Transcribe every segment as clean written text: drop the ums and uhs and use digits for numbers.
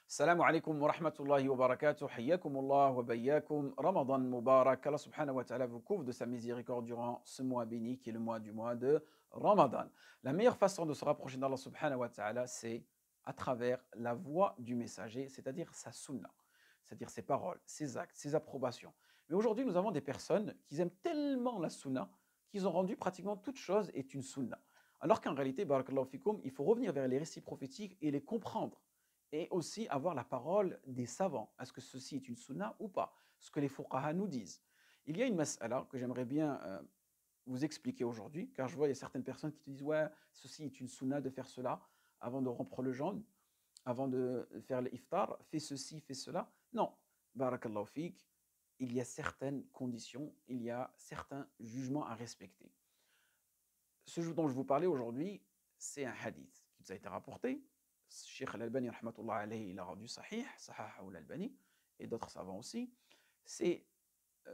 Salam alaikum wa rahmatullahi wa barakatuh. Hayyakumullah wa bayyakum. Ramadan Mubarak. Allah subhanahu wa ta'ala vous couvre de sa miséricorde durant ce mois béni qui est le mois du mois de Ramadan. La meilleure façon de se rapprocher d'Allah subhanahu wa ta'ala, c'est à travers la voix du messager, c'est-à-dire sa sunna, c'est-à-dire ses paroles, ses actes, ses approbations. Mais aujourd'hui, nous avons des personnes qui aiment tellement la sunna qu'ils ont rendu pratiquement toute chose est une sunna. Alors qu'en réalité, barakallahu fikoum, il faut revenir vers les récits prophétiques et les comprendre et aussi avoir la parole des savants. Est-ce que ceci est une sunna ou pas? Ce que les fuqaha nous disent. Il y a une mas'ala que j'aimerais bien vous expliquer aujourd'hui, car je vois il y a certaines personnes qui te disent ouais, ceci est une sunna de faire cela avant de rompre le jeûne, avant de faire l'iftar, fais ceci, fais cela. Non, barakallahu fik, il y a certaines conditions, il y a certains jugements à respecter. Ce dont je vous parlais aujourd'hui, c'est un hadith qui nous a été rapporté. Cheikh Al-Albani, rahmatullah alayhi, il a rendu sahih, sahah ou l'Albani, et d'autres savants aussi. C'est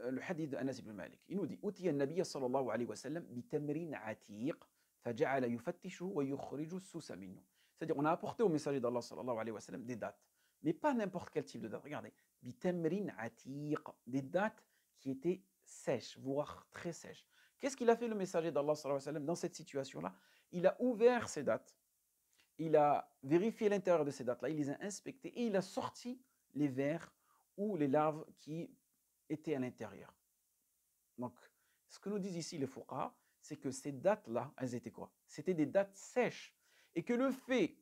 le hadith d'Anas ibn Malik. Il nous dit Utiya an-nabiy sallallahu alayhi wa sallam bi tamrin atiq, faja'ala yufattishu wa yukhriju susa minhu. C'est-à-dire, on a apporté au messager d'Allah sallallahu alayhi wa sallam des dates, mais pas n'importe quel type de date. Regardez, bi tamrin atiq, des dates qui étaient sèches, voire très sèches. Qu'est-ce qu'il a fait le messager d'Allah sallallahu alayhi wa sallam dans cette situation-là? Il a ouvert ces dates, il a vérifié l'intérieur de ces dates-là, il les a inspectées et il a sorti les vers ou les larves qui étaient à l'intérieur. Donc, ce que nous disent ici les fuqaha, c'est que ces dates-là, elles étaient quoi? C'était des dates sèches. Et que le fait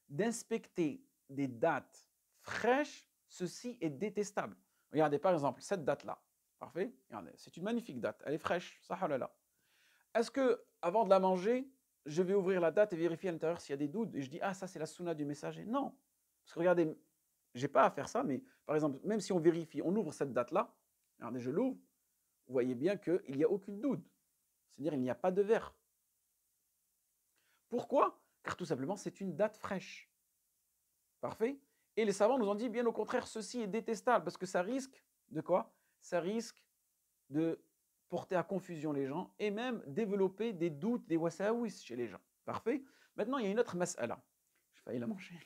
d'inspecter des dates fraîches, ceci est détestable. Regardez par exemple cette date-là. Parfait? Regardez, c'est une magnifique date. Elle est fraîche. Sahalala. Est-ce que, avant de la manger, je vais ouvrir la date et vérifier à l'intérieur s'il y a des doutes et je dis ah, ça c'est la sunna du messager? Non. Parce que regardez, j'ai pas à faire ça, mais par exemple, même si on vérifie, on ouvre cette date-là, regardez, je l'ouvre, vous voyez bien qu'il n'y a aucune doute. C'est-à-dire il n'y a pas de verre. Pourquoi? Car tout simplement, c'est une date fraîche. Parfait? Et les savants nous ont dit bien au contraire, ceci est détestable parce que ça risque de quoi? Ça risque de porter à confusion les gens et même développer des doutes, des wasawis chez les gens. Parfait? Maintenant, il y a une autre mas'ala. J'ai failli la manger.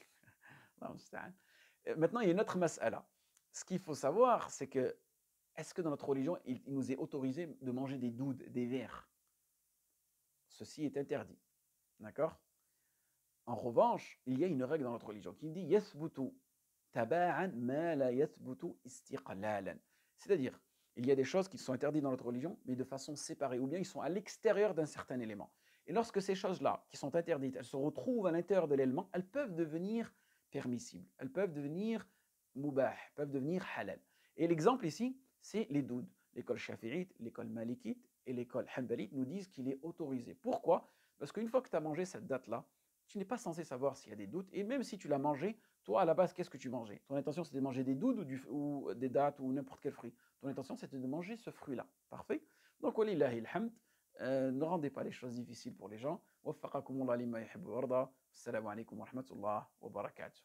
Maintenant, il y a une autre mas'ala. Ce qu'il faut savoir, c'est que est-ce que dans notre religion, il nous est autorisé de manger des doudes, des vers? Ceci est interdit. D'accord? En revanche, il y a une règle dans notre religion qui dit yathbutu taba'an ma la yathbutu istiqlalan. C'est-à-dire, il y a des choses qui sont interdites dans notre religion, mais de façon séparée, ou bien ils sont à l'extérieur d'un certain élément. Et lorsque ces choses-là, qui sont interdites, elles se retrouvent à l'intérieur de l'élément, elles peuvent devenir permissibles, elles peuvent devenir mubah, peuvent devenir halal. Et l'exemple ici, c'est les doudes. L'école shafi'ite, l'école malikite et l'école hanbalite nous disent qu'il est autorisé. Pourquoi? Parce qu'une fois que tu as mangé cette date-là, tu n'es pas censé savoir s'il y a des doutes. Et même si tu l'as mangé, toi, à la base, qu'est-ce que tu mangeais? Ton intention, c'était de manger des doudes ou des dattes ou n'importe quel fruit. Ton intention, c'était de manger ce fruit-là. Parfait? Donc, walillahi alhamd, ne rendez pas les choses difficiles pour les gens. Waffaqakumullah lima yuhibbu wa yarda. Assalamu alaikum wa rahmatullah wa barakatuh.